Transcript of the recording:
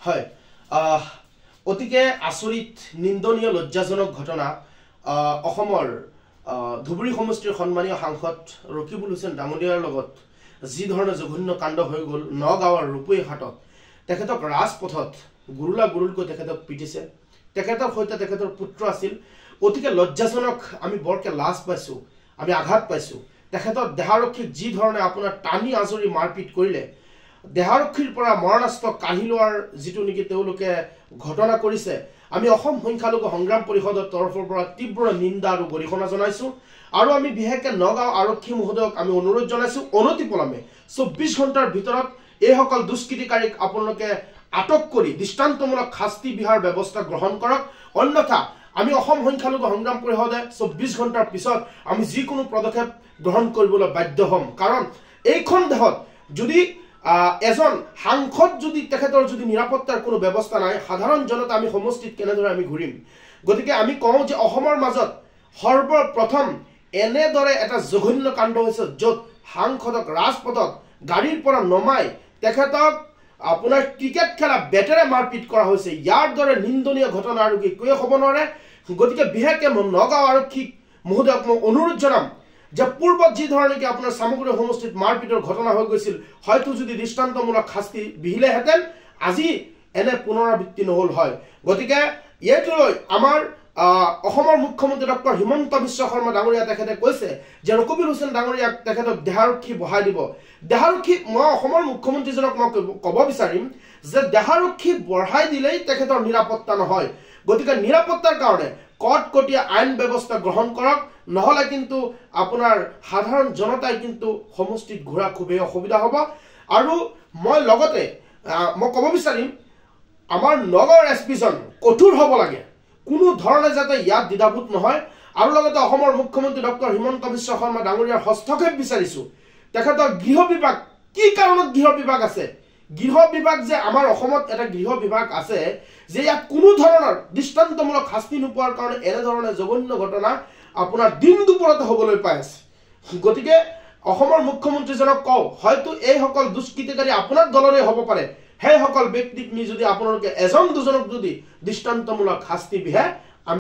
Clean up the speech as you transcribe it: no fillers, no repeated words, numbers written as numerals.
হয় অতিকে আচৰিত নিন্দনীয় লজ্জাজনক ঘটনা অসমৰ ধুবুৰী সমষ্টিৰ সন্মানীয় সাংসদ ৰকিবুল হুছেইন ডাঙৰীয়াৰ লগত যি ধৰণে জঘন্য কাণ্ড হৈ গ'ল নগাঁৱৰ ৰূপৈ হাটত তেখেতক ৰাজপথত গুৰুলকৈ তেখেতক পিটিছে তেখেতৰ সৈতে তেখেতৰ পুত্ৰ আছিল অতিকে লজ্জাজনক আমি বৰকে লাজ পাইছোঁ আমি আঘাত পাইছোঁ তেখেতৰ দেহাৰক্ষীক যি ধৰণে আপোনাৰ টানি আজৰি মাৰপিট কৰিলে দেহাৰক্ষীৰ পৰা মৰণাস্ত্ৰ কাঢ়ি লোৱাৰ যিটো নেকি তেওঁলোকে ঘটনা কৰিছে আমি অসম সংখ্যালঘু সংগ্ৰাম পৰিষদৰ তৰফৰ পৰা তীব্ৰ নিন্দা আৰু গৰিহণা জনাইছোঁ আৰু আমি বিশেষকৈ নগাঁও আৰক্ষী মহোদয়ক আমি অনুৰোধ জনাইছোঁ অনতিপলমে 24 ঘণ্টাৰ ভিতৰত এইসকল দুষ্কৃতিকাৰীক আপোনালোকে আটক কৰি দৃষ্টান্তমূলক শাস্তি বিহাৰ ব্যৱস্থা গ্ৰহণ কৰক অন্যথা আমি অসম সংখ্যালঘু সংগ্ৰাম পৰিষদে 24 ঘণ্টাৰ পিছত আমি যিকোনো পদক্ষেপ গ্ৰহণ কৰিবলৈ বাধ্য হ'ম কাৰণ এইখন দেশত যদি এজন সাংসদ যদি তেখেতৰ যদি নিৰাপত্তাৰ কোনো ব্যৱস্থা নাই সাধাৰণ জনতা আমি সমষ্টিত কেনেদৰে আমি ঘূৰিম গতিকে আমি কওঁ যে অসমৰ মাজত সৰ্বপ্ৰথম এনেদৰে এটা জঘন্য কাণ্ড হৈছে য'ত সাংসদক ৰাজপথত গাড়ীৰ পৰা নমাই তেখেতক আপোনাৰ ক্ৰিকেট খেলা বেটেৰে মাৰপিট কৰা হৈছে ইয়াৰ দৰে নিন্দনীয় ঘটনা আৰু একোৱে হ'ব নোৱাৰে গতিকে বিশেষকৈ নগাঁও আৰক্ষী মহোদয়ক মই অনুৰোধ জনাম যে পূৰ্বত যি ধৰণে কি আপোনাৰ সামগ্ৰী সমষ্টিত মাৰপিটৰ ঘটনা হৈ গৈছিল হয়তো যদি দৃষ্টান্তমূলক শাস্তি বিহিলেহেঁতেন আজি এনে পুনৰাবৃত্তি নহ'ল হয় গতিকে এইটো লৈ আমাৰ অসমৰ মুখ্যমন্ত্ৰী ডক্টৰ হিমন্ত বিশ্ব শৰ্মা ডাঙৰীয়া তেখেতে কৈছে যে ৰকিবুল হুছেইন ডাঙৰীয়াক তেখেতক দেহাৰক্ষী বঢ়াই দিব দেহাৰক্ষী মই অসমৰ মুখ্যমন্ত্ৰীজনক মই ক'ব বিচাৰিম যে দেহাৰক্ষী বঢ়াই দিলেই তেখেতৰ নিৰাপত্তা নহয় গতিকে নিৰাপত্তাৰ কাৰণে কটকটীয়া আইন ব্যৱস্থা গ্ৰহণ কৰক নহলে কিন্তু আপোনাৰ সাধাৰণ জনতাই কিন্তু সমষ্টিত ঘূৰা খুবেই অসুবিধা হ'ব আৰু মই লগতে মই ক'ব বিচাৰিম আমাৰ নগৰ এছপিজন কঠোৰ হ'ব লাগে কোনো ধৰণে যাতে ইয়াত দ্বিধাভূত নহয় আৰু লগতে অসমৰ মুখ্যমন্ত্ৰী ডক্টৰ হিমন্ত বিশ্ব শৰ্মা ডাঙৰীয়াৰ হস্তক্ষেপ বিচাৰিছোঁ তেখেতৰ গৃহ বিভাগ কি কাৰণত গৃহ বিভাগ আছে গৃহ বিভাগ যে আমাৰ অসমত এটা গৃহ বিভাগ আছে যে ইয়াত কোনো ধৰণৰ দৃষ্টান্তমূলক শাস্তি নোপোৱাৰ কাৰণে এনেধৰণে জঘন্য ঘটনা আপোনাৰ দিন দুপৰতে হ'বলৈ পাই আছে গতিকে অসমৰ মুখ্যমন্ত্ৰীজনক কওঁ হয়তো এইসকল দুষ্কৃতিকাৰী আপোনাৰ দলৰে হ'ব পাৰে সেইসকল ব্যক্তিক নি যদি আপোনালোকে এজন দুজনক যদি দৃষ্টান্তমূলক শাস্তি বিহে